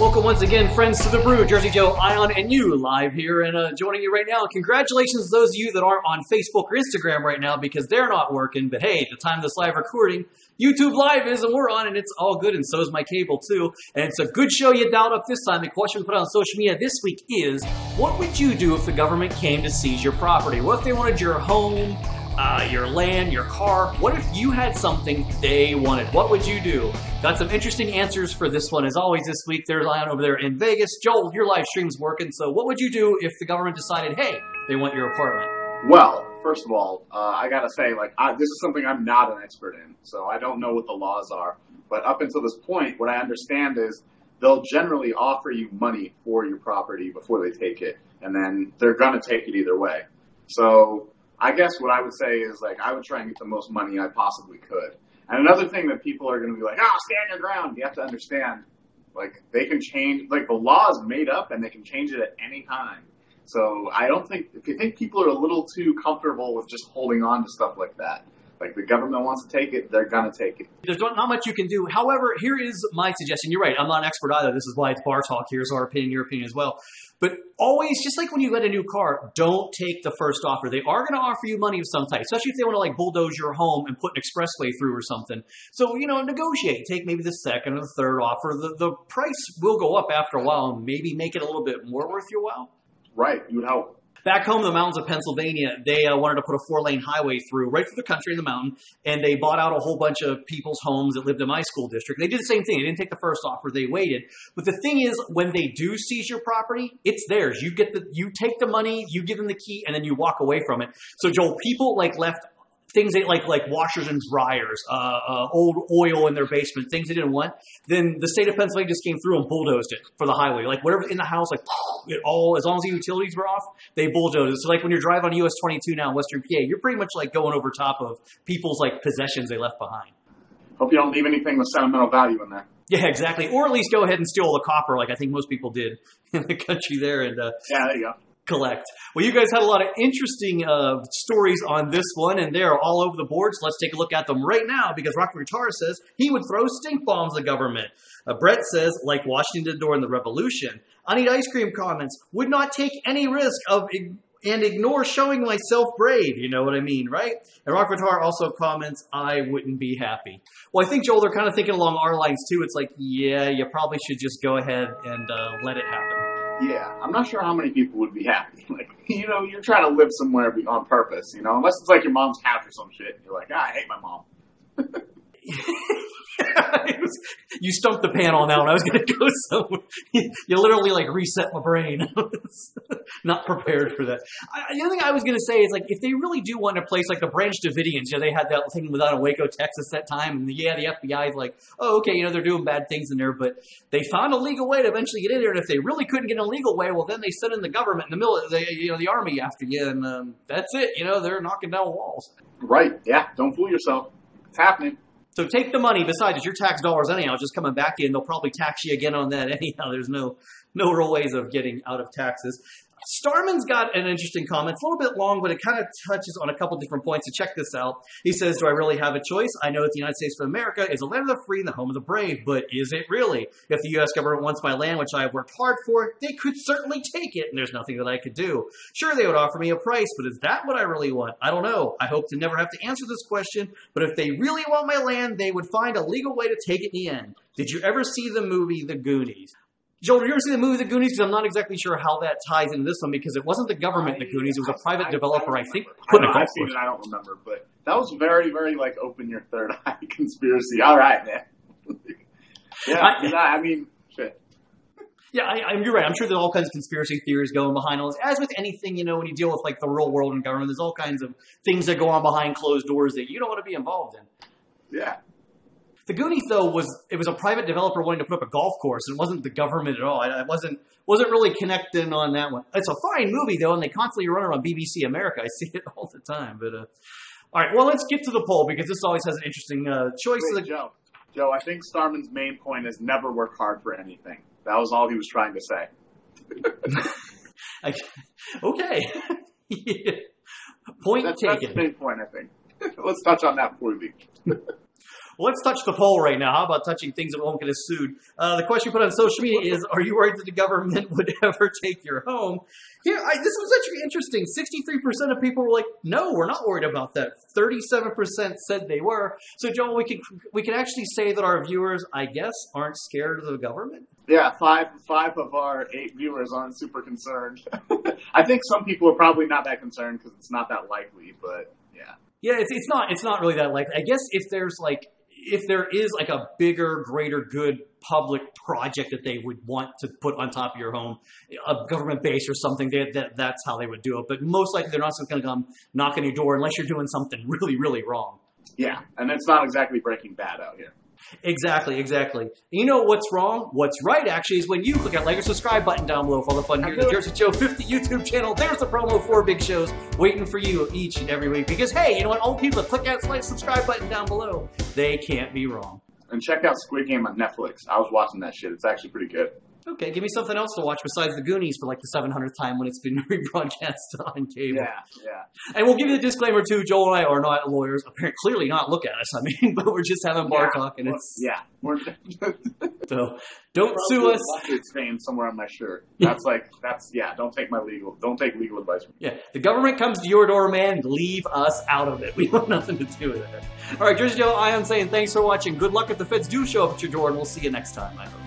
Welcome once again, friends, to the Brew. Jersey Joe, Ion, and you live here and joining you right now. Congratulations to those of you that aren't on Facebook or Instagram right now because they're not working. But hey, at the time of this live recording, YouTube Live is and we're on, and it's all good, and so is my cable too. And it's a good show you dialed up this time. The question we put on social media this week is, what would you do if the government came to seize your property? What if they wanted your home, your land, your car? What if you had something they wanted? What would you do? Got some interesting answers for this one. As always this week, there's Ion over there in Vegas. Joel, your live stream's working, so what would you do if the government decided, hey, they want your apartment? Well, first of all, I gotta say, this is something I'm not an expert in, so I don't know what the laws are. But up until this point, what I understand is they'll generally offer you money for your property before they take it, and then they're gonna take it either way. So I guess what I would say is, I would try and get the most money I possibly could. And another thing that people are going to be like, stand your ground. You have to understand, they can change, the law is made up and they can change it at any time. So if you think people are a little too comfortable with just holding on to stuff like that, the government wants to take it, they're going to take it. There's not much you can do. However, here is my suggestion. You're right. I'm not an expert either. This is why it's bar talk. Here's our opinion, your opinion as well. But always, just like when you get a new car, don't take the first offer. They are going to offer you money of some type, especially if they want to bulldoze your home and put an expressway through or something. So, negotiate. Take maybe the second or the third offer. The price will go up after a while and maybe make it a little bit more worth your while. Right. You would hope. Back home in the mountains of Pennsylvania, they wanted to put a 4-lane highway right through the country in the mountain, and they bought out a whole bunch of people's homes that lived in my school district. They did the same thing. They didn't take the first offer. They waited. But the thing is, when they do seize your property, it's theirs. You take the money, you give them the key, and then you walk away from it. So, Joel, people left things they like washers and dryers, old oil in their basement, things they didn't want. Then the state of Pennsylvania just came through and bulldozed it for the highway. Whatever in the house, as long as the utilities were off, they bulldozed it. So when you're driving on US 22 now in Western PA, you're pretty much going over top of people's possessions they left behind. Hope you don't leave anything with sentimental value in there. Yeah, exactly. Or at least go ahead and steal all the copper, I think most people did in the country there. And yeah, there you go. Collect. Well, you guys had a lot of interesting stories on this one, and they're all over the board, so let's take a look at them right now, because Rockford Guitar says he would throw stink bombs at the government. Brett says, like Washington during the Revolution. I Need Ice Cream comments, would not take any risk and ignore showing myself brave. You know what I mean, right? And Rockford Guitar also comments, I wouldn't be happy. Well, I think, Joel, they're kind of thinking along our lines, too. It's yeah, you probably should just go ahead and let it happen. Yeah, I'm not sure how many people would be happy. You're trying to live somewhere on purpose, unless it's your mom's couch or some shit. You're I hate my mom. You stumped the pan on that one. I was going to go somewhere. You literally reset my brain. Not prepared for that. The other thing I was going to say is if they really do want to place the Branch Davidians, they had that thing out in Waco, Texas that time, and the FBI is oh, okay, they're doing bad things in there, but they found a legal way to eventually get in there. And if they really couldn't get a legal way, well, then they sent in the government and the army after you, and that's it. They're knocking down walls. Right? Yeah. Don't fool yourself. It's happening. So take the money. Besides, it's your tax dollars anyhow. It's just coming back to you, and they'll probably tax you again on that anyhow. There's no real ways of getting out of taxes. Starman's got an interesting comment. It's a little bit long, but it kind of touches on a couple different points. So check this out. He says, do I really have a choice? I know that the United States of America is the land of the free and the home of the brave, but is it really? If the U.S. government wants my land, which I have worked hard for, they could certainly take it, and there's nothing that I could do. Sure, they would offer me a price, but is that what I really want? I don't know. I hope to never have to answer this question, but if they really want my land, they would find a legal way to take it in the end. Did you ever see the movie The Goonies? Joel, did you ever see the movie The Goonies? Because I'm not exactly sure how that ties into this one, because it wasn't the government in The Goonies. It was a private developer, I think. I've seen it, I don't remember, but that was very, very, open your third eye conspiracy. All right, man. Shit. Yeah, you're right. I'm sure there's all kinds of conspiracy theories going behind all this. As with anything, when you deal with the real world and government, there's all kinds of things that go on behind closed doors that you don't want to be involved in. Yeah. The Goonies, though, was a private developer wanting to put up a golf course. It wasn't the government at all. I wasn't really connecting on that one. It's a fine movie, though, and they constantly run it on BBC America. I see it all the time. But all right, well, let's get to the poll, because this always has an interesting choice. Wait, Joe, I think Starman's main point is never work hard for anything. That was all he was trying to say. Okay. Point taken. That's the main point, I think. Let's touch on that before we leave. Let's touch the poll right now. How about touching things that won't get us sued? The question put on social media is, are you worried that the government would ever take your home? Here, this was actually interesting. 63% of people were like, no, we're not worried about that. 37% said they were. So, Joel, we can actually say that our viewers, I guess, aren't scared of the government? Yeah, five of our 8 viewers aren't super concerned. I think some people are probably not that concerned because it's not that likely, but yeah. Yeah, it's not really that likely. I guess if there is like a bigger, greater good public project that they would want to put on top of your home, a government base or something, that's how they would do it. But most likely they're not just going to come knock on your door unless you're doing something really, really wrong. Yeah, and it's not exactly Breaking Bad out here. Exactly. You know what's wrong? What's right, actually, is when you click that like or subscribe button down below for all the fun here at the Jersey Joe 50 YouTube channel. There's the promo for big shows waiting for you each and every week. Because, hey, you know what? All the people that click that like subscribe button down below, they can't be wrong. And check out Squid Game on Netflix. I was watching that shit. It's actually pretty good. Okay, give me something else to watch besides The Goonies for like the 700th time when it's been rebroadcast on cable. Yeah. And we'll give you the disclaimer too, Joel and I are not lawyers. Apparently, clearly not. Look at us. I mean, but we're just having bar talk, and it's so don't sue us. It's staying somewhere on my shirt. Don't take legal advice from me. Yeah, the government comes to your door, man. Leave us out of it. We want nothing to do with it. All right, Jersey Joe, I am saying thanks for watching. Good luck if the feds do show up at your door, and we'll see you next time. I hope.